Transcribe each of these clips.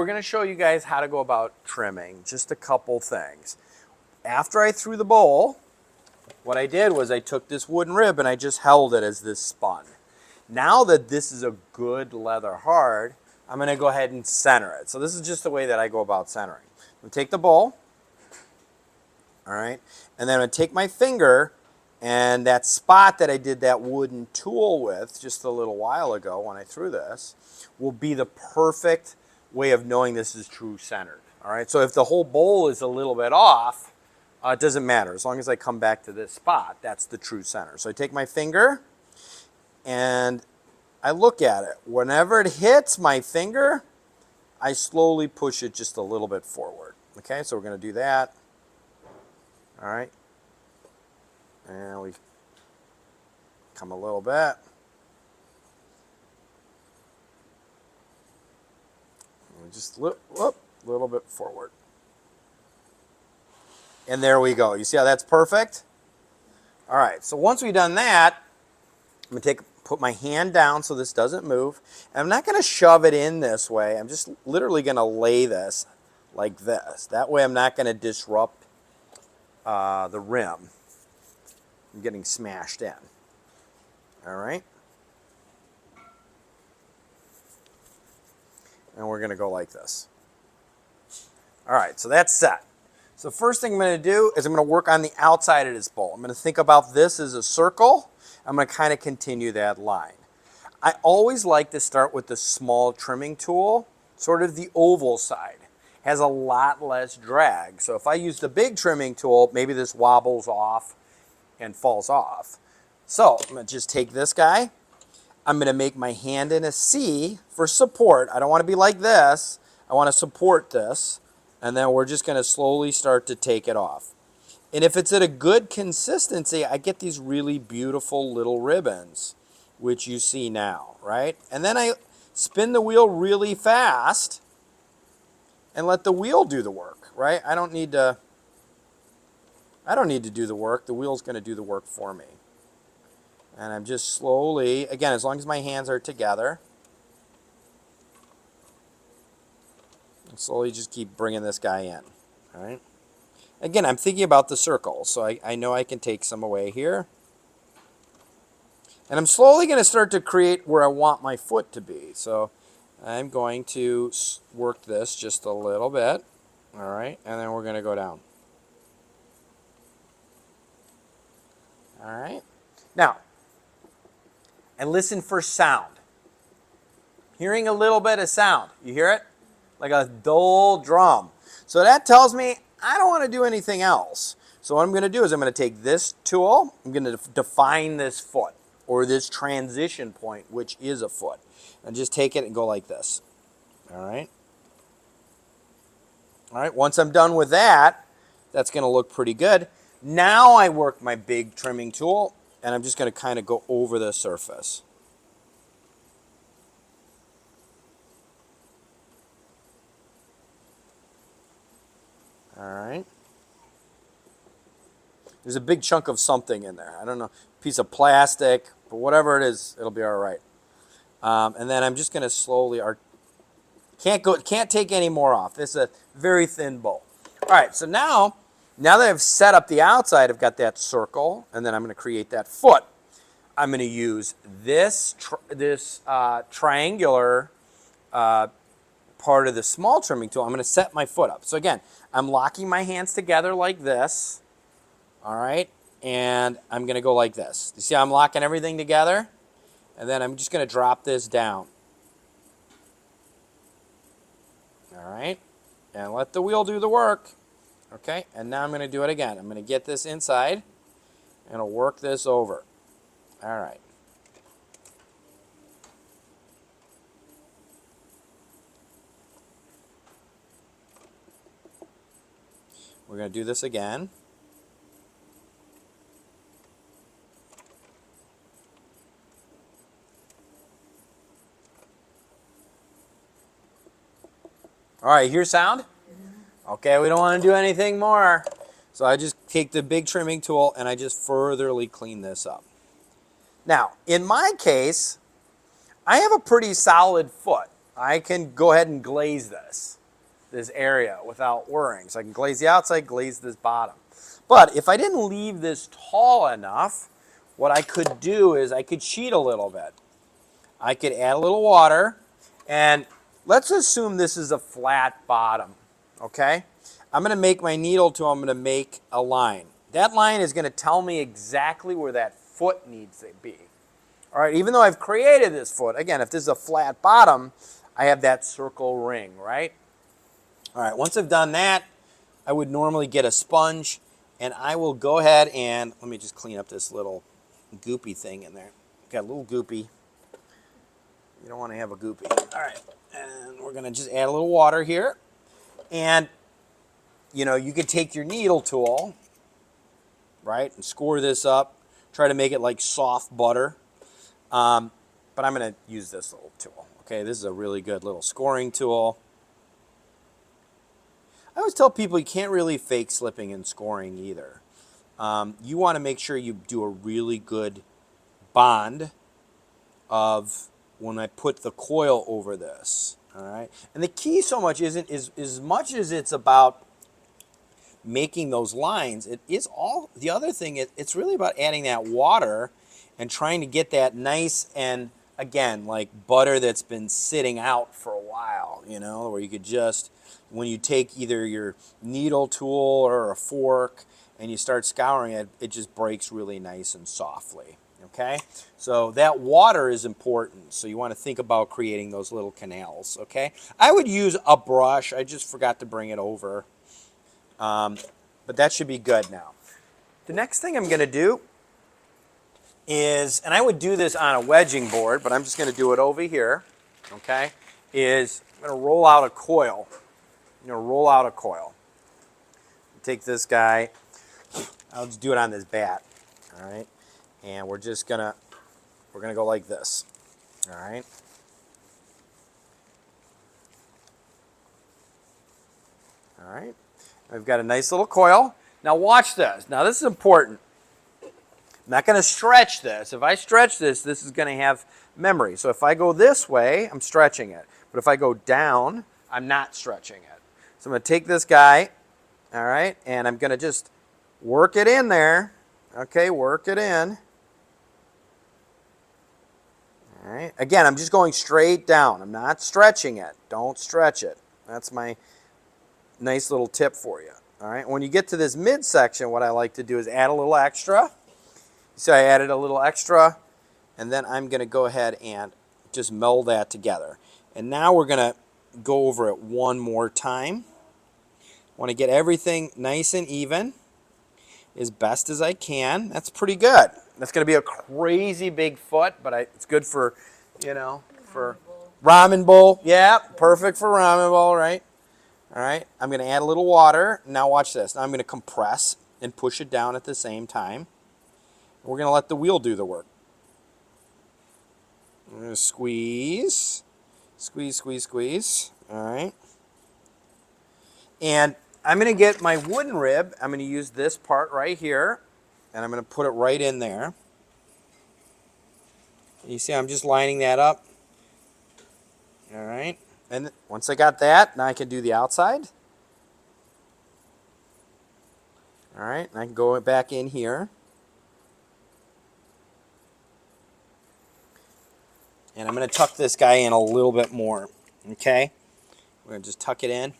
We're going to show you guys how to go about trimming, just a couple things. After I threw the bowl, what I did was I took this wooden rib and I just held it as this spun. Now that this is a good leather hard, I'm going to go ahead and center it. So this is just the way that I go about centering. I'm going to take the bowl, all right, and then I'm going to take my finger, and that spot that I did that wooden tool with just a little while ago when I threw this will be the perfect way of knowing this is true centered. All right, so if the whole bowl is a little bit off, it doesn't matter. As long as I come back to this spot, that's the true center. So I take my finger and I look at it. Whenever it hits my finger, I slowly push it just a little bit forward. Okay, so we're going to do that. All right, and we come a little bit. Just a little bit forward. And there we go. You see how that's perfect? All right, so once we've done that, I'm going to put my hand down so this doesn't move. And I'm not going to shove it in this way. I'm just literally going to lay this like this. That way I'm not going to disrupt the rim. I'm getting smashed in. All right? And we're going to go like this. All right, so that's set. So first thing I'm going to do is I'm going to work on the outside of this bowl. I'm going to think about this as a circle. I'm going to kind of continue that line. I always like to start with the small trimming tool, sort of the oval side. Has a lot less drag. So if I use the big trimming tool, maybe this wobbles off and falls off. So I'm going to just take this guy. I'm going to make my hand in a C for support. I don't want to be like this. I want to support this. And then we're just going to slowly start to take it off. And if it's at a good consistency, I get these really beautiful little ribbons, which you see now, right? And then I spin the wheel really fast and let the wheel do the work, right? I don't need to do the work. The wheel's going to do the work for me. And I'm just slowly, again, as long as my hands are together, and slowly just keep bringing this guy in, all right? Again, I'm thinking about the circle, so I know I can take some away here. And I'm slowly going to start to create where I want my foot to be. So I'm going to work this just a little bit, all right? And then we're going to go down. All right? Now, and listen for sound. Hearing a little bit of sound. You hear it? Like a dull drum. So that tells me I don't want to do anything else. So what I'm going to do is I'm going to take this tool. I'm going to define this foot or this transition point, which is a foot. And just take it and go like this. All right? All right, once I'm done with that, that's going to look pretty good. Now I work my big trimming tool, and I'm just going to kind of go over the surface. All right. There's a big chunk of something in there. I don't know, piece of plastic, but whatever it is, it'll be all right. And then I'm just going to slowly, can't take any more off. This is a very thin bowl. All right, so now that I've set up the outside, I've got that circle, and then I'm going to create that foot. I'm going to use this triangular part of the small trimming tool. I'm going to set my foot up. So again, I'm locking my hands together like this, all right? And I'm going to go like this. You see how I'm locking everything together? And then I'm just going to drop this down. All right? And let the wheel do the work. Okay? And now I'm going to do it again. I'm going to get this inside, and I'll work this over. All right. We're going to do this again. All right, hear sound? Okay, we don't want to do anything more. So I just take the big trimming tool and I just furtherly clean this up. Now, in my case, I have a pretty solid foot. I can go ahead and glaze this area without worrying. So I can glaze the outside, glaze this bottom. But if I didn't leave this tall enough, what I could do is I could cheat a little bit. I could add a little water, and let's assume this is a flat bottom, okay? I'm going to make my needle tool, I'm going to make a line. That line is going to tell me exactly where that foot needs to be. All right, even though I've created this foot, again, if this is a flat bottom, I have that circle ring, right? All right, once I've done that, I would normally get a sponge, and I will go ahead and, let me just clean up this little goopy thing in there. Got a little goopy. You don't want to have a goopy. All right, and we're going to just add a little water here. And, you know, you could take your needle tool, right, and score this up. Try to make it like soft butter. But I'm going to use this little tool. Okay, this is a really good little scoring tool. I always tell people you can't really fake slipping and scoring either. You want to make sure you do a really good bond of when I put the coil over this. All right, and the key so much isn't as much as it's about making those lines. It is all the other thing. It's really about adding that water and trying to get that nice and, again, like butter that's been sitting out for a while, you know, where you could just, when you take either your needle tool or a fork and you start scouring it, it just breaks really nice and softly, okay? So that water is important, so you want to think about creating those little canals, okay? I would use a brush. I just forgot to bring it over, but that should be good now. The next thing I'm going to do is, and I would do this on a wedging board, but I'm just going to do it over here, okay, is I'm going to roll out a coil. I'm going to roll out a coil. Take this guy. I'll just do it on this bat, all right, and we're going to go like this, all right. All right, I've got a nice little coil. Now watch this. Now this is important. I'm not going to stretch this. If I stretch this, this is going to have memory. So if I go this way, I'm stretching it. But if I go down, I'm not stretching it. So I'm going to take this guy, all right, and I'm going to just work it in there. Okay, work it in. All right. Again, I'm just going straight down. I'm not stretching it. Don't stretch it. That's my nice little tip for you. All right. When you get to this midsection, what I like to do is add a little extra. So I added a little extra, and then I'm going to go ahead and just meld that together. And now we're going to go over it one more time. I want to get everything nice and even as best as I can. That's pretty good. That's going to be a crazy big foot, but it's good for, you know, for ramen bowl. Yeah, perfect for ramen bowl, right? All right, I'm going to add a little water. Now watch this. Now I'm going to compress and push it down at the same time. We're going to let the wheel do the work. I'm going to squeeze, squeeze, squeeze, squeeze. All right. And I'm going to get my wooden rib. I'm going to use this part right here, and I'm going to put it right in there. You see I'm just lining that up. All right. And once I got that, now I can do the outside. All right. And I can go back in here. And I'm going to tuck this guy in a little bit more, okay? We're going to just tuck it in.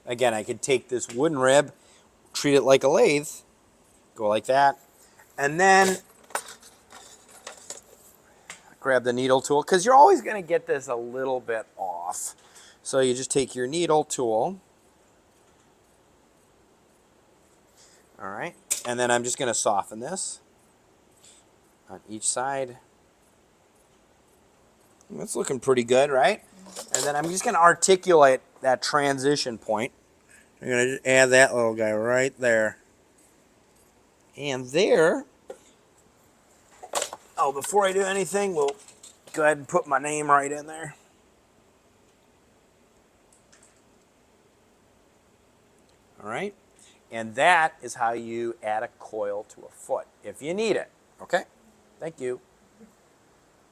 Again, I could take this wooden rib, treat it like a lathe, go like that, and then grab the needle tool, because you're always going to get this a little bit off. So you just take your needle tool. All right, and then I'm just going to soften this on each side. That's looking pretty good, right? And then I'm just going to articulate that transition point. I'm going to just add that little guy right there. And there, oh, before I do anything, we'll go ahead and put my name right in there. All right. And that is how you add a coil to a foot, if you need it. Okay? Thank you.